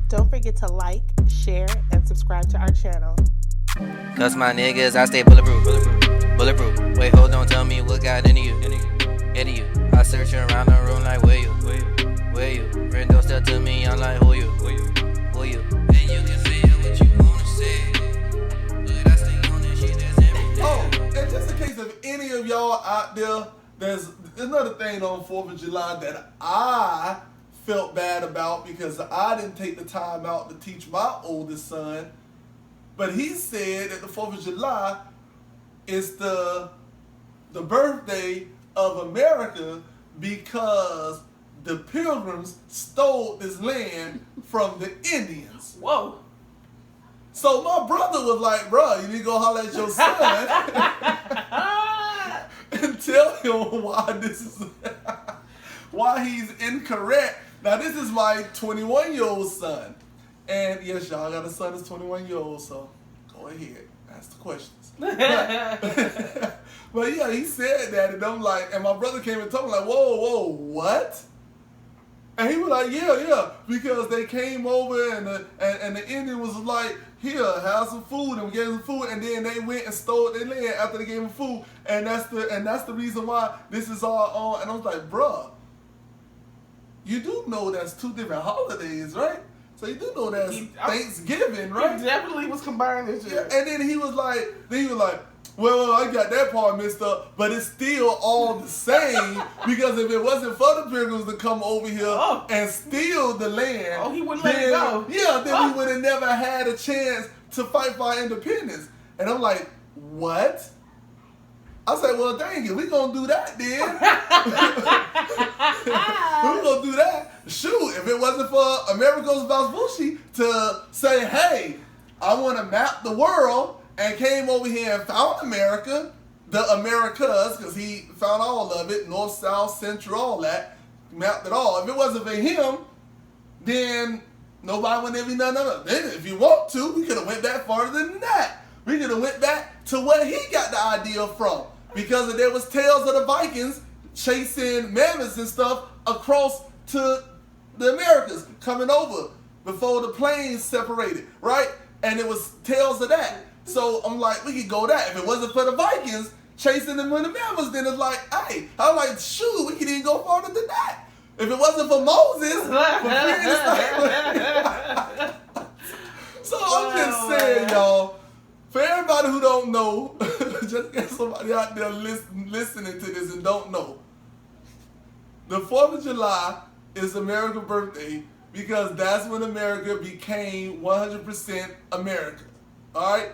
Don't forget to like, share, and subscribe to our channel. Cause my niggas, I stay bulletproof. Wait, hold on, tell me what got into you. I search around the room like, where you? Friend don't step to me, I'm like, who you? And you can say what you wanna say, but I stay on this shit that's every day. Oh, and just in case of any of y'all out there, there's another thing on 4th of July that I felt bad about because I didn't take the time out to teach my oldest son. But he said that the 4th of July is the birthday of America because the Pilgrims stole this land from the Indians. Whoa. So my brother was like, bro, you need to go holler at your son and tell him why he's incorrect. Now, this is my 21-year-old son. And yes, y'all got a son that's 21 years old, so go ahead, ask the questions. But yeah, he said that, and I'm like, and my brother came and told me, like, whoa, what? And he was like, yeah, because they came over and the Indian was like, here, have some food, and we gave them food, and then they went and stole their land after they gave them food, and that's the reason why this is all on. And I was like, bruh, you do know that's two different holidays, right? So you do know that's Thanksgiving, right? He definitely was combining this shit. Yeah, and then he was like, well, I got that part messed up, but it's still all the same because if it wasn't for the Pilgrims to come over here and steal the land, he wouldn't let it go. Yeah, then we would have never had a chance to fight for our independence. And I'm like, what? I said, well, dang it, we gonna do that then. We gonna do that. Shoot, if it wasn't for Amerigo's Vespucci to say, hey, I want to map the world, and came over here and found America, the Americas, because he found all of it, north, south, central, all that, mapped it all. If it wasn't for him, then nobody would ever be none of it. Then if you want to, we could have went back farther than that. We could have went back to where he got the idea from, because there was tales of the Vikings chasing mammoths and stuff across to the Americas, coming over before the plains separated, right? And it was tales of that. So I'm like, we could go that. If it wasn't for the Vikings chasing them with the mammoths, then it's like, hey, I'm like, shoot, we could even go farther than that. If it wasn't for Moses, so I'm just saying, y'all, for everybody who don't know, just get somebody out there listening to this and don't know, the 4th of July is America's birthday because that's when America became 100% America. All right?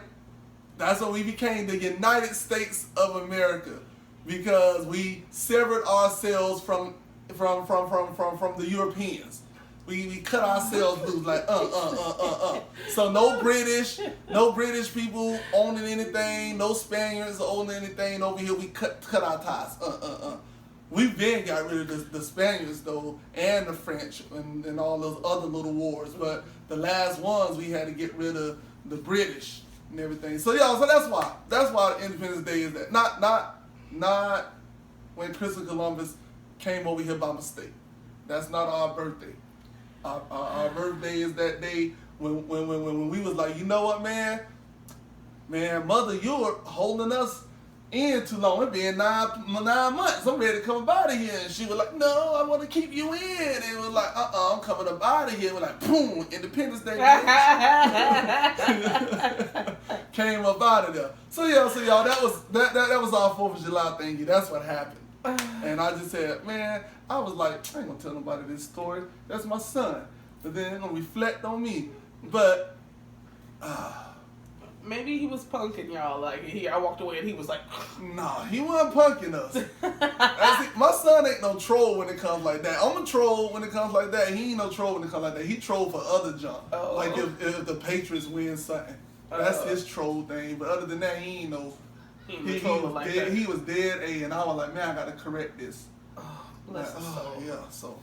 That's when we became the United States of America because we severed ourselves from the Europeans. We cut ourselves loose like So no British people owning anything, no Spaniards owning anything over here. We cut our ties. We've been got rid of the Spaniards though, and the French and all those other little wars. But the last ones we had to get rid of the British and everything. So yeah, so that's why Independence Day is that. Not when Christopher Columbus came over here by mistake. That's not our birthday. Our birthday is that day when we was like, you know what, man, Mother Europe holding us in too long. It been 9 months. I'm ready to come up out of here. And she was like, no, I want to keep you in. And it was like, I'm coming up out of here. We're like, boom, Independence Day. Came up out of there. So y'all, that was our 4th of July thingy. That's what happened. And I just said, man, I was like, I ain't gonna tell nobody this story. That's my son. But then they're gonna reflect on me. But maybe he was punking y'all. Like I walked away and he was like, nah, he wasn't punking us. My son ain't no troll when it comes like that. I'm a troll when it comes like that. He ain't no troll when it comes like that. He troll for other junk. Like if the Patriots win something. That's his troll thing. But other than that, he ain't no. He was dead A, and I was like, man, I gotta correct this. Bless his soul. Yeah, so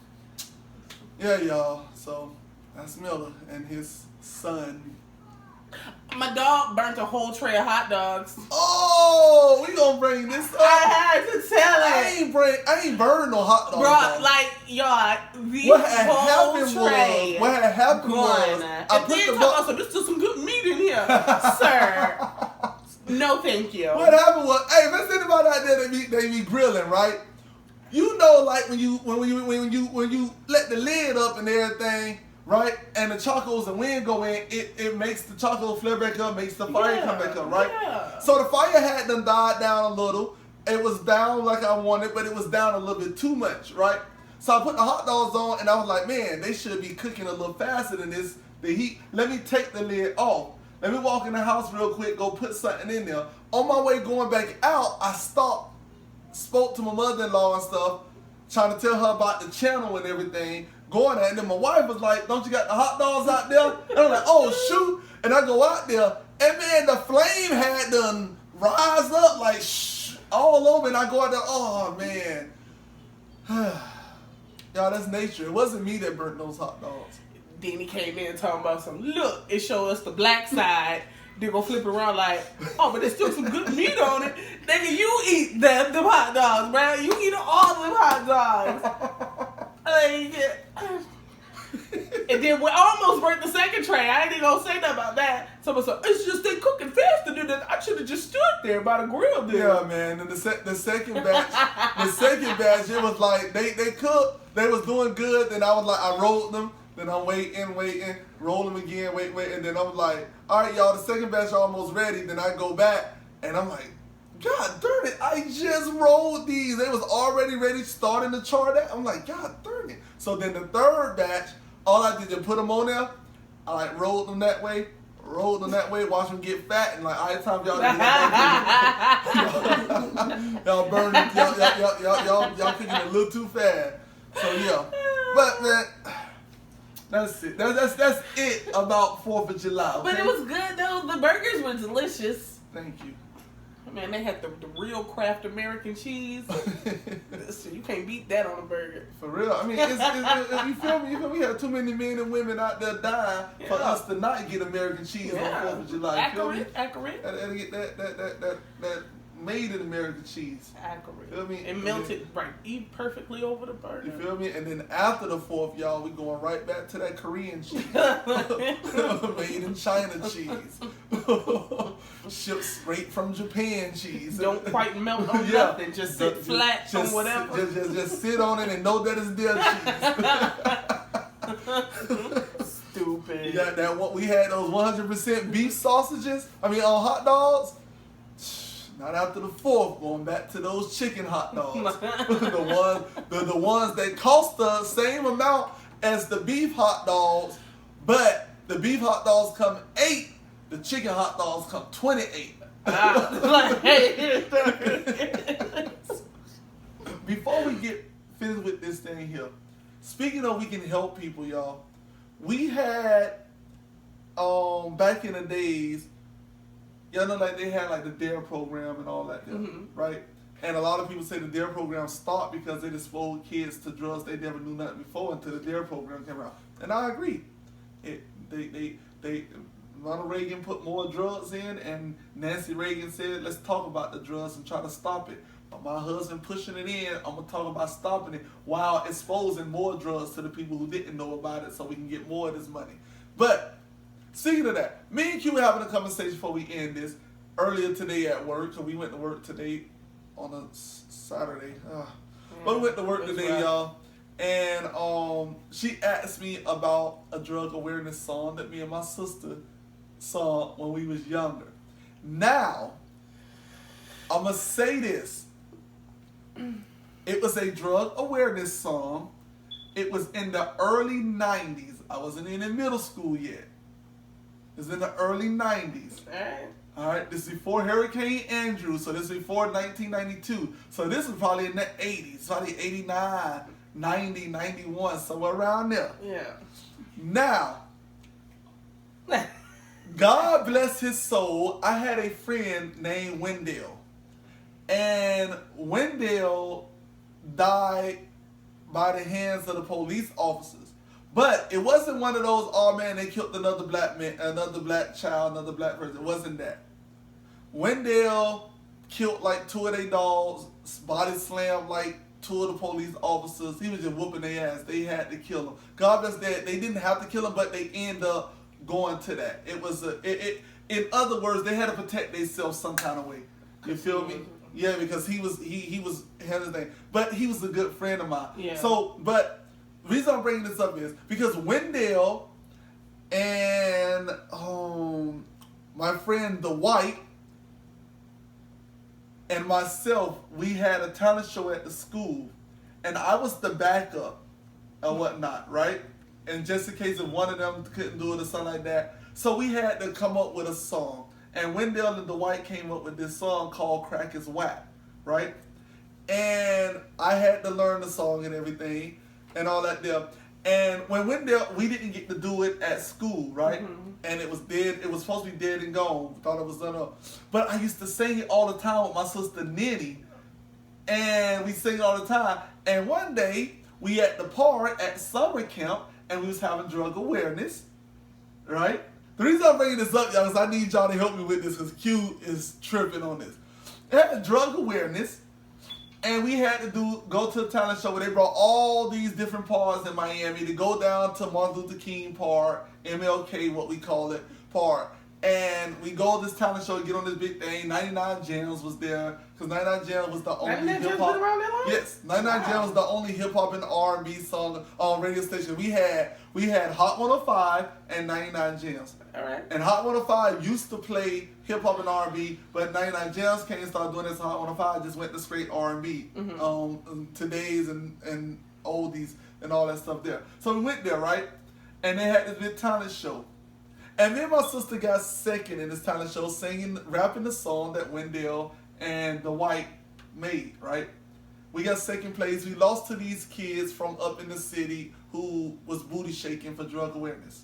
yeah, y'all. So that's Miller and his son. My dog burnt a whole tray of hot dogs. Oh, we gonna bring this up. I had to tell it. I ain't burned no hot dogs. Bro, like, y'all, the what whole tray. What had happened was I put the box. So there's still some good meat in here, sir. No, thank you. What happened was, hey, if there's anybody out there they be grilling, right? You know, like when you let the lid up and everything, right? And the charcoals and wind go in, it makes the charcoal flare back up, makes the fire come back up, right? Yeah. So the fire had them died down a little. It was down like I wanted, but it was down a little bit too much, right? So I put the hot dogs on, and I was like, man, they should be cooking a little faster than this. The heat. Let me take the lid off. Let me walk in the house real quick, go put something in there. On my way going back out, I stopped, spoke to my mother-in-law and stuff, trying to tell her about the channel and everything, going at it. And then my wife was like, don't you got the hot dogs out there? And I'm like, oh, shoot. And I go out there, and man, the flame had done rise up like all over. And I go out there, oh, man. Y'all, that's nature. It wasn't me that burnt those hot dogs. Then he came in talking about some, look, it showed us the black side. They gonna flip it around like, oh, but there's still some good meat on it. Nigga, you eat them hot dogs, bro. You eat all them hot dogs. And then we almost burnt the second tray. I ain't even gonna say nothing about that. Someone said, it's just they cooking faster than that. I should have just stood there by the grill there. Yeah, man. And the second batch, it was like they cooked. They was doing good. Then I was like, I rolled them. Then I'm waiting, roll them again, wait, and then I was like, all right, y'all, the second batch almost ready. Then I go back, and I'm like, God darn it, I just rolled these. They was already ready, starting to char that. I'm like, God darn it. So then the third batch, all I did is put them on there. I like rolled them that way, watch them get fat, and like, all right, time y'all y'all burn it, y'all cooking a little too fast. So yeah, but man. That's it. That's it about 4th of July. Okay? But it was good though. The burgers were delicious. Thank you. Man, they had the real Kraft American cheese. So you can't beat that on a burger. For real. I mean, it's you feel me? We have too many men and women out there dying for us to not get American cheese on 4th of July. Accurate. And get that made in American cheese. Accurate. Feel me? And melted right, eat perfectly over the burger. You feel me? And then after the 4th, y'all, we going right back to that Korean cheese. Made in China cheese. Shipped straight from Japan cheese. Don't quite melt on nothing. Just sit flat on whatever. Just sit on it and know that it's their cheese. Stupid. Yeah, that what we had those 100% beef sausages. I mean, on hot dogs. Not after the 4th, going back to those chicken hot dogs. the ones that cost the same amount as the beef hot dogs, but the beef hot dogs come 8, the chicken hot dogs come 28. Before we get finished with this thing here, speaking of we can help people, y'all, we had back in the days, y'all know, like they had like the DARE program and all that, right? And a lot of people say the DARE program stopped because they exposed kids to drugs they never knew nothing before until the DARE program came out. And I agree. Ronald Reagan put more drugs in, and Nancy Reagan said, let's talk about the drugs and try to stop it. But my husband pushing it in, I'm going to talk about stopping it while exposing more drugs to the people who didn't know about it so we can get more of this money. But speaking of that, me and Q were having a conversation before we end this earlier today at work. So we went to work today on a Saturday. But we went to work today, right, y'all. And she asked me about a drug awareness song that me and my sister saw when we was younger. Now, I'm going to say this. It was a drug awareness song. It was in the early 90s. I wasn't in middle school yet. It was in the early 90s. All right, this is before Hurricane Andrew, so this is before 1992. So this is probably in the 80s, probably 89, 90, 91, somewhere around there. Yeah. Now, God bless his soul, I had a friend named Wendell. And Wendell died by the hands of the police officers. But it wasn't one of those, oh man, they killed another black man, another black child, another black person. It wasn't that. Wendell killed like 2 of their dogs, body slammed like two of the police officers. He was just whooping their ass. They had to kill him. God bless that. They didn't have to kill him, but they end up going to that. It was in other words, they had to protect themselves some kind of way. You feel me? Yeah, because he was had his thing, but he was a good friend of mine. Yeah. So, but the reason I'm bringing this up is because Wendell and my friend the White and myself, we had a talent show at the school, and I was the backup and whatnot, right? And just in case if one of them couldn't do it or something like that, so we had to come up with a song. And Wendell and the White came up with this song called Crack is Whack, right? And I had to learn the song and everything and all that there. And when Wendell, we didn't get to do it at school, right? Mm-hmm. And it was dead. It was supposed to be dead and gone. Thought it was done up. But I used to sing it all the time with my sister Nitty. And we sing it all the time. And one day, we at the park at summer camp, and we was having drug awareness, right? The reason I'm bringing this up, y'all, is I need y'all to help me with this because Q is tripping on this. They had drug awareness, and we had to go to a talent show where they brought all these different parks in Miami to go down to Martin Luther King Park, MLK, what we call it, park. And we go to this talent show, get on this big thing. 99 Jams was there, because 99 Jams was the only hip hop. Yes, 99 Jams was the only hip hop and R&B song on radio station. We had Hot 105 and 99 Jams. All right. And Hot 105 used to play hip hop and R&B, but 99 Jams came and started doing this. Hot 105 just went to straight R&B. Mm-hmm. Today's and oldies and all that stuff there. So we went there, right? And they had this big talent show. And me and my sister got second in this talent show, rapping the song that Wendell and the White made, right? We got second place. We lost to these kids from up in the city who was booty shaking for drug awareness.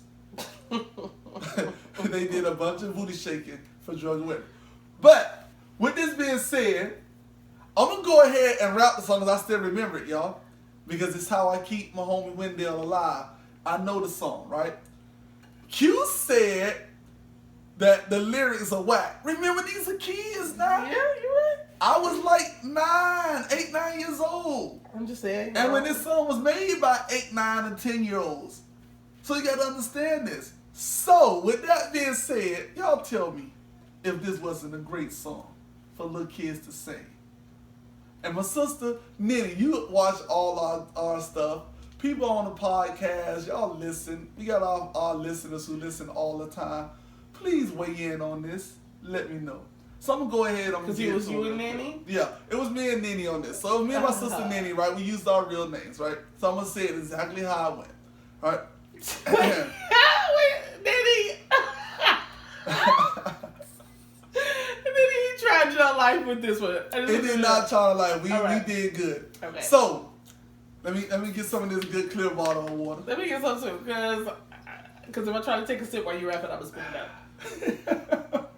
They did a bunch of booty shaking for drug awareness. But with this being said, I'm going to go ahead and rap the song because I still remember it, y'all. Because it's how I keep my homie Wendell alive. I know the song, right? Q said that the lyrics are whack. Remember, these are kids now. Yeah, you're right. I was like 9 years old. I'm just saying. And when this song was made by 8, 9, and 10-year-olds. So you got to understand this. So, with that being said, y'all tell me if this wasn't a great song for little kids to sing. And my sister, Nitty, you watch all our stuff. People on the podcast, y'all listen. We got our listeners who listen all the time. Please weigh in on this. Let me know. So I'm going to go ahead. Because it was you and Nanny? Yeah, it was me and Nini on this. So me and my sister Nini, right? We used our real names, right? So I'm going to say it exactly how it went. All right? Wait, Nanny. Nanny, he tried your life with this one. It did not try to life. We did good. Okay. So, let me get some of this good clear bottle of water. Let me get some too, because if I try to take a sip while you wrap it, I'm going to spit it out.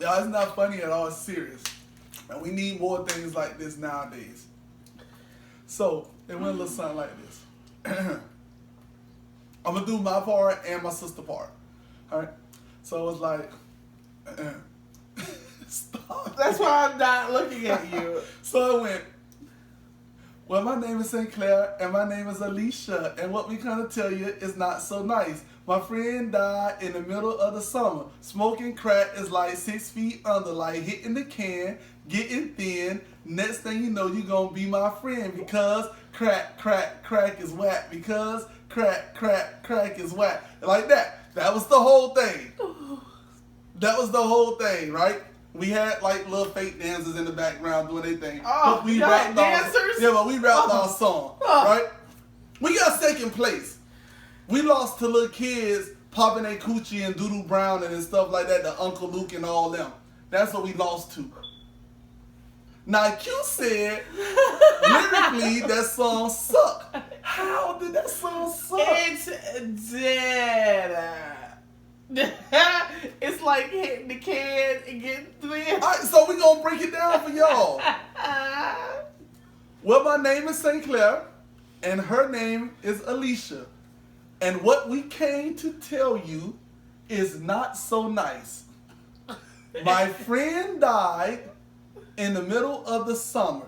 Y'all, it's not funny at all. It's serious. And we need more things like this nowadays. So, it went a little something like this. I'm going to do my part and my sister part. All right? So, it was like... Stop. That's why I'm not looking at you. So, it went... Well, my name is St. Clair, and my name is Alicia, and what we kind of tell you is not so nice. My friend died in the middle of the summer. Smoking crack is like 6 feet under, like hitting the can, getting thin. Next thing you know, you're going to be my friend because crack is whack. Because crack is whack. Like that. That was the whole thing. That was the whole thing, right? We had like little fake dancers in the background doing their thing. Oh, but we rapped dancers? But we rapped our song, right? We got second place. We lost to little kids popping their coochie and Doodoo Brown and stuff like that, the Uncle Luke and all them. That's what we lost to. Now Q said, lyrically, that song sucked. How did that song suck? It did. It's like hitting the can and getting thin. All right, so we're going to break it down for y'all. Well, my name is St. Clair, and her name is Alicia. And what we came to tell you is not so nice. My friend died in the middle of the summer.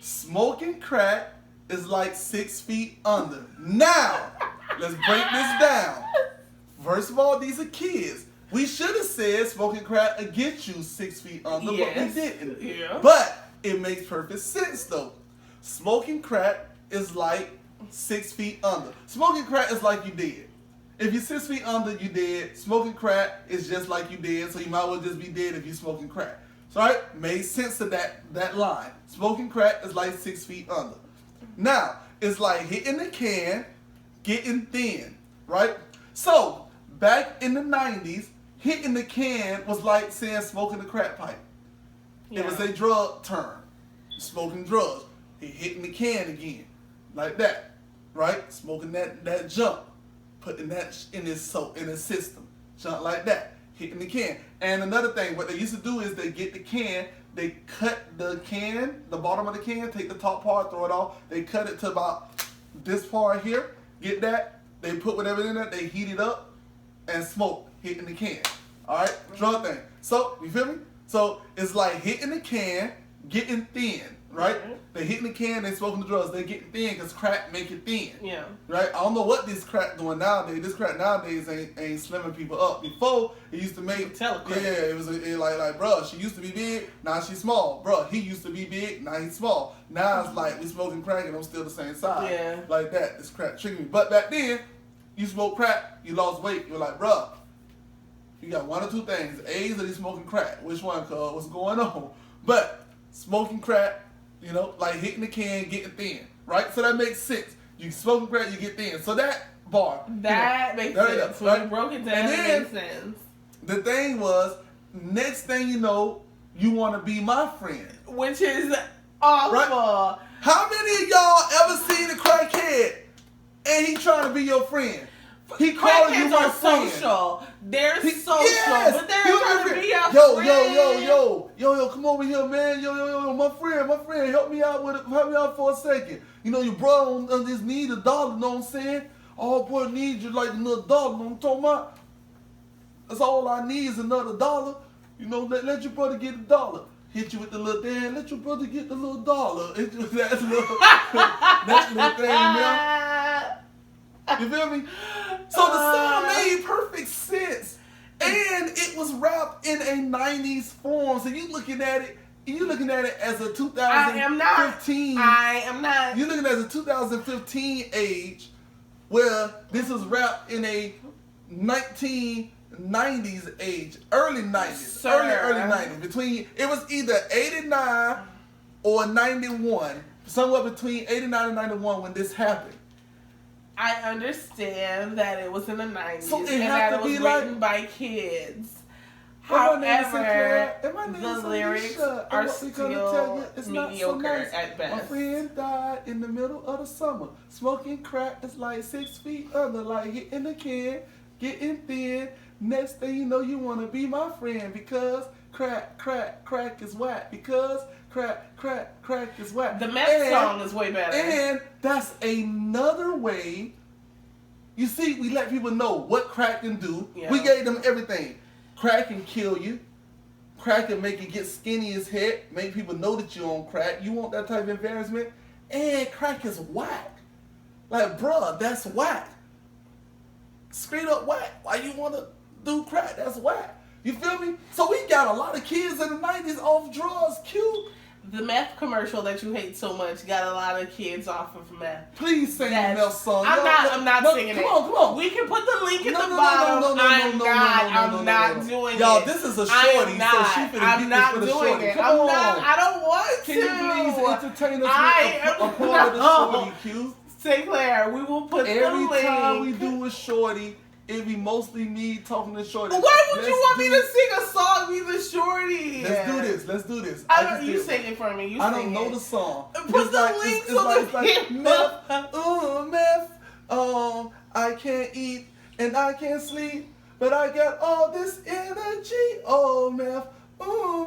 Smoking crack is like 6 feet under. Now, let's break this down. First of all, these are kids. We should have said smoking crack will get you 6 feet under, but we didn't. Yeah. But it makes perfect sense though. Smoking crack is like 6 feet under. Smoking crack is like you dead. If you're 6 feet under, you dead. Smoking crack is just like you dead, so you might as well just be dead if you're smoking crack. So, right? Made sense to that line. Smoking crack is like 6 feet under. Now, it's like hitting the can, getting thin, right? So, back in the 90s, hitting the can was like saying smoking the crack pipe. Yeah. It was a drug term. Smoking drugs. Hitting the can again. Like that. Right? Smoking that junk. Putting that in his system. Junk like that. Hitting the can. And another thing, what they used to do is they get the can, they cut the can, the bottom of the can, take the top part, throw it off. They cut it to about this part here. Get that? They put whatever in there, they heat it up and smoke. Hitting the can. Alright? Drug thing. So, you feel me? So, it's like hitting the can, getting thin. Right? Mm-hmm. They hitting the can, they smoking the drugs, they getting thin because crack make it thin. Yeah. Right? I don't know what this crack doing nowadays. This crack nowadays ain't slimming people up. Before, it used to make... Tell crack. Yeah, it was like, bruh, she used to be big, now she's small. Bruh, he used to be big, now he's small. Now it's like, we smoking crack and I'm still the same size. Yeah. Like that. This crack tricking me. But back then, you smoke crack, you lost weight. You're like, bruh, you got one or two things. AIDS or you smoking crack. Which one, cuz? What's going on? But smoking crack, you know, like hitting the can, getting thin. Right? So that makes sense. You smoking crack, you get thin. So that bar. That makes sense. When you broke it down, and then, it makes sense. The thing was, next thing you know, you want to be my friend. Which is awful. Right? How many of y'all ever seen a crackhead and he trying to be your friend? He calling you Crackheads my are friend. social. They're social, Yes! but they're He trying to was be your friend. Yo, come over here, man. Yo, my friend, help me out for a second. You know, your brother just need $1, know what I'm saying? All boy needs you like another $1, know what I'm talking about? That's all I need is another $1. You know, let your brother get $1. Hit you with the little thing, let your brother get the little $1. It's just that little thing, man. You feel me? So the song made perfect sense. And it was rapped in a 90s form. So you looking at it as a 2015. I am not. You're looking at it as a 2015 age where this was rapped in a 1990s age. Early 90s. Sir. Early 90s. It was either 89 or 91. Somewhere between 89 and 91 when this happened. I understand that it was in the 90s So it and had that to it was be like- written by kids. And my name is However, Sinclair, and my name the is lyrics Alicia, and are what we gonna tell you, still it's not so mediocre nice. at best. My friend died in the middle of the summer. Smoking crack is like 6 feet under, like hitting the can, getting thin. Next thing you know, you wanna be my friend because crack is whack. Because crack is whack. The Meth song is way better. And that's another way. You see, we let people know what crack can do. Yeah. We gave them everything. Crack can kill you. Crack can make you get skinny as heck. Make people know that you're on crack. You want that type of embarrassment? And crack is whack. Like, bruh, that's whack. Straight up whack. Why you want to do crack? That's whack. You feel me? So we got a lot of kids in the 90s off drugs, Q. The Meth commercial that you hate so much got a lot of kids off of Meth. Please sing the Meth song. I'm not singing it. Come on. We can put the link in the bottom. I'm not doing it. Y'all, this is a Shorty, so she finna I'm get not this for the doing Shorty. it. Come on. I don't want to. Can you please entertain us I with a am part of the not. Shorty, Q? Sinclair, we will put Every the link. time we do a Shorty, it be mostly me talking to Shorty. Why would you want me to sing a song with the Shorty? Let's do this. You sing it for me. I don't know the song. Put the links on the like Meth, Meth. I can't eat and I can't sleep, but I got all this energy. Oh, Meth,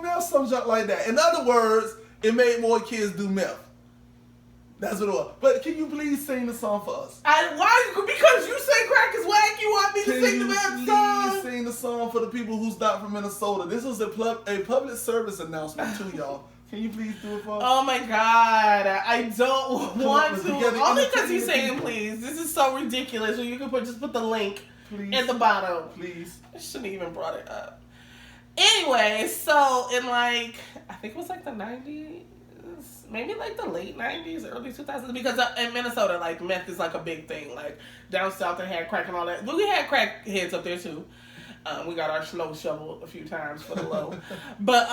Meth, some junk like that. In other words, it made more kids do meth. That's what it was. But can you please sing the song for us? Why? Because you say crack is whack. You want me to sing the Meth song? Sing the song for the people who's not from Minnesota. This was a public service announcement to y'all. Can you please do it for us? Oh my God, I don't want to. together, Only because entertain he's the saying people. please. This is so ridiculous. So you can just put the link Please. at the bottom. Please. I shouldn't have even brought it up. Anyway, so in like, I think it was like the 90s, maybe like the late 90s, early 2000s, because in Minnesota, like meth is like a big thing. Like down south they had crack and all that. But we had crack heads up there too. We got our snow shoveled a few times for the low. But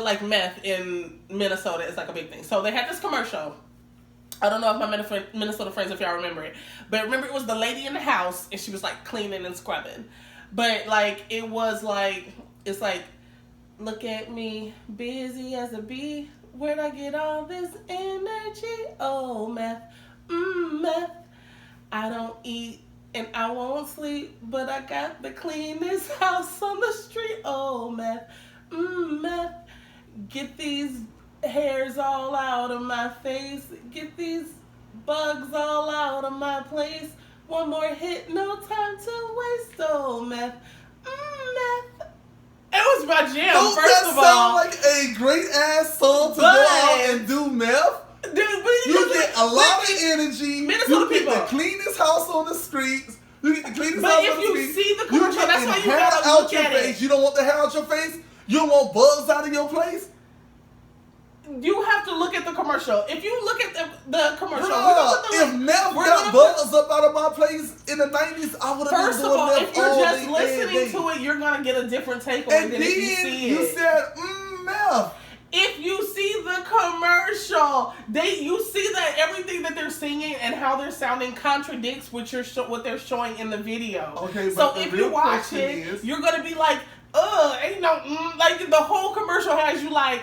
like meth in Minnesota is like a big thing. So they had this commercial. I don't know if my Minnesota friends, if y'all remember it. But remember it was the lady in the house and she was like cleaning and scrubbing. But like it was like, it's like, look at me, busy as a bee. Where'd I get all this energy? Oh, meth, meth. I don't eat and I won't sleep, but I got the cleanest house on the street. Oh, meth, meth. Get these hairs all out of my face. Get these bugs all out of my place. One more hit, no time to waste. Oh, meth, meth. It was my jam, Don't first that of sound all. like a great ass song to go out and do meth? Dude, but You get a lot of energy. Minnesota You get people. the cleanest house on the streets. You get the cleanest But house if on the you streets. see the commercial, get that's why you hair gotta out look your at face. it. You don't want the hair out your face. You don't want bugs out of your place. You have to look at the commercial. If you look at the commercial, we're gonna put the If link. meth We're got gonna put- bugs up out of my place in the 90s, I would have been First of doing all, meth if you're all just day, listening day. to it, you're gonna get a different takeaway And than then if you see you it. said, meth. If you see the commercial, you see that everything that they're singing and how they're sounding contradicts what they're showing in the video. Okay, so but the if real you watch question it, is- you're gonna be like, ain't no like the whole commercial has you like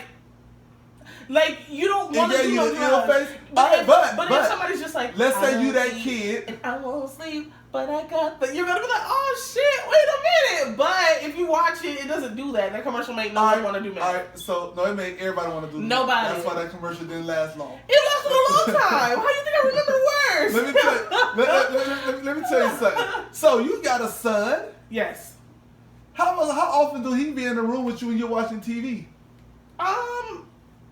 you don't want to Yeah, do you no the ill drugs. face. But, But if somebody's just like, let's I say you don't that eat kid. and I won't sleep, but I got the. You're gonna be like, oh shit, wait a minute. But if you watch it, it doesn't do that. That commercial make no one want to do meth. Alright, so no, it made everybody want to do meth. Nobody. That's why that commercial didn't last long. It lasted a long time. How you think I remember the words? Let me tell you, let me tell you something. So you got a son. Yes. How often do he be in the room with you when you're watching TV?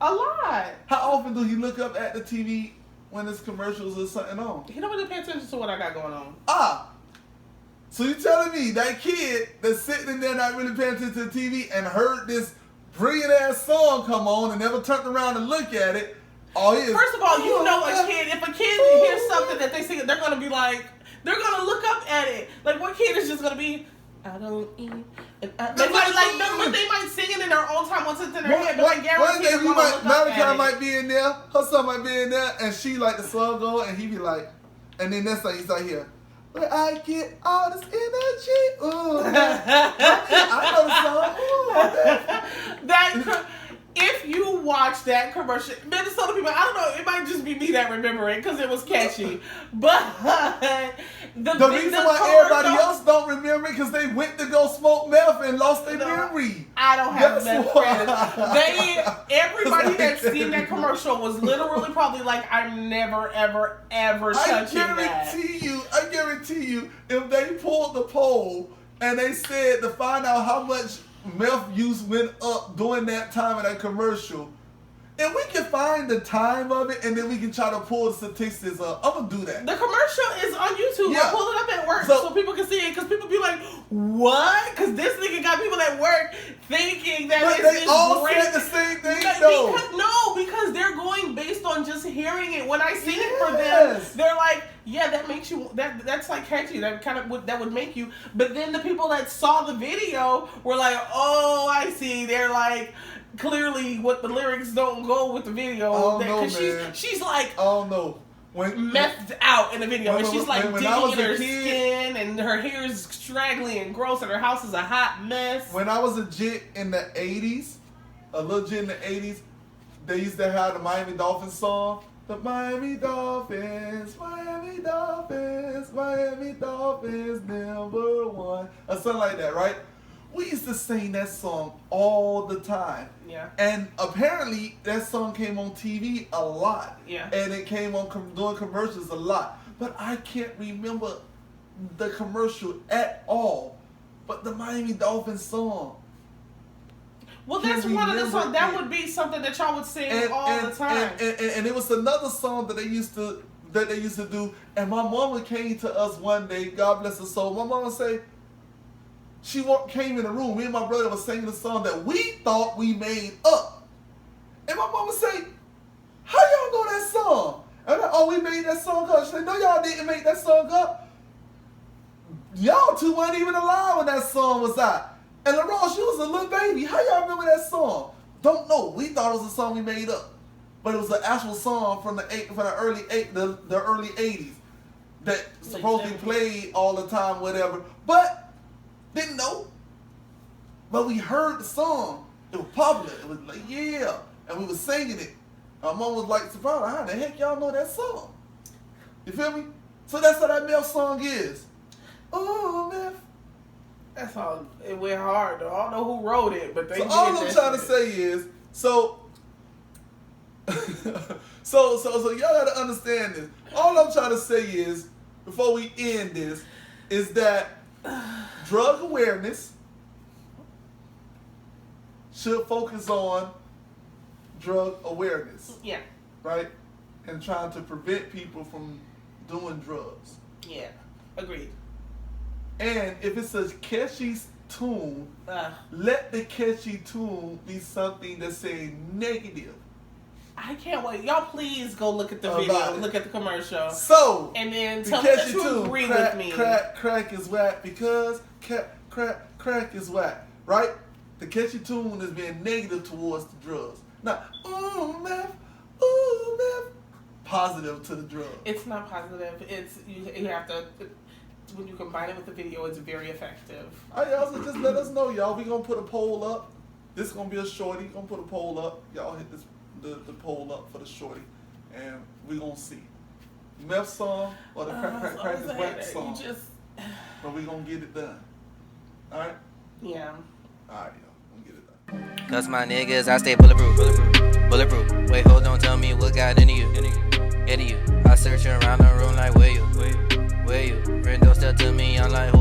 A lot. How often do he look up at the TV when there's commercials or something on? He don't really pay attention to what I got going on. So you telling me that kid that's sitting in there not really paying attention to the TV and heard this brilliant ass song come on and never turned around and look at it? First of all, you know a kid. If a kid hears something that they sing, they're gonna be like, they're gonna look up at it. Like what kid is just gonna be, I don't eat. And they might sing it in their own time once it's in their head. But I guarantee they're gonna look up Malachi at it. might be in there, her son might be in there, and she like the song go, and he be like, and then next thing he's like here, where I get all this energy. Ooh, I know the song. Ooh, If you watch that commercial, Minnesota people, I don't know, it might just be me that remember it because it was catchy. But the reason why everybody else don't remember it because they went to go smoke meth and lost their memory. I don't have That's meth why. friends. Everybody that's seen that commercial was literally probably like, I'm never, ever, ever touching that. I guarantee you, if they pulled the poll and they said to find out how much meth use went up during that time of that commercial, and we can find the time of it and then we can try to pull the statistics up. I'm gonna do that. The commercial is on YouTube. Yeah. I pull it up at work so people can see it because people be like, what? Because this nigga got people at work thinking that But it's they this all great. said the same thing Like, though. because they're going based on just hearing it. When I sing it for them, Yes. they're like, yeah, that makes you that's like catchy. That kind of that would make you. But then the people that saw the video were like, oh, I see. They're like, clearly what the lyrics don't go with the video. Oh, no, man. She's like, Oh no. When methed out in the video, and she's like when I was digging in a her kid- skin, and her hair is straggly and gross, and her house is a hot mess. When I was a jit in the 80s, a little jit in the 80s, they used to have the Miami Dolphins song. The Miami Dolphins, Miami Dolphins, Miami Dolphins, number one. Or something like that, right? We used to sing that song all the time. Yeah. And apparently that song came on TV a lot. Yeah. And it came on doing commercials a lot. But I can't remember the commercial at all. But the Miami Dolphins song. Well, that's one of the songs. That would be something that y'all would sing all the time. And it was another song that they used to do. And my mama came to us one day. God bless her soul. My mama say she came in the room. Me and my brother was singing a song that we thought we made up. And my mama say, "How y'all know that song?" And I'm like, "Oh, we made that song up." She said, "No, y'all didn't make that song up. Y'all two weren't even alive when that song was out." And LaRoche, she was a little baby. How y'all remember that song? Don't know. We thought it was a song we made up, but it was an actual song from the early 80s that supposedly played all the time, whatever. But didn't know. But we heard the song. It was popular. It was like, yeah, and we was singing it. Our mom was like, surprised, how the heck y'all know that song? You feel me? So that's how that Meth song is. Oh, Meth. That's all. It went hard though. I don't know who wrote it, but they. So all I'm trying to say is, so y'all gotta understand this. All I'm trying to say is, before we end this, is that drug awareness should focus on drug awareness. Yeah. Right? And trying to prevent people from doing drugs. Yeah. Agreed. And if it's a catchy tune, let the catchy tune be something that's saying negative. I can't wait. Y'all please go look at the video, look at the commercial. So, and then tell me that you agree with me. Crack is whack because crack is whack, right? The catchy tune is being negative towards the drugs. Now, ooh, Meth, positive to the drugs. It's not positive. It's you have to. When you combine it with the video, it's very effective. All right, y'all, so just let us know, y'all. We gonna put a poll up. This is gonna be a shorty. Gonna put a poll up. Y'all hit the poll up for the shorty, and we gonna see Meth song or the crack is whack song. But we gonna get it done. All right. Yeah. All right, y'all. We'll get it done. Cause my niggas, I stay bulletproof. Wait, hold on, tell me what got into you. I search around the room like where you? Window step to me, I'm like,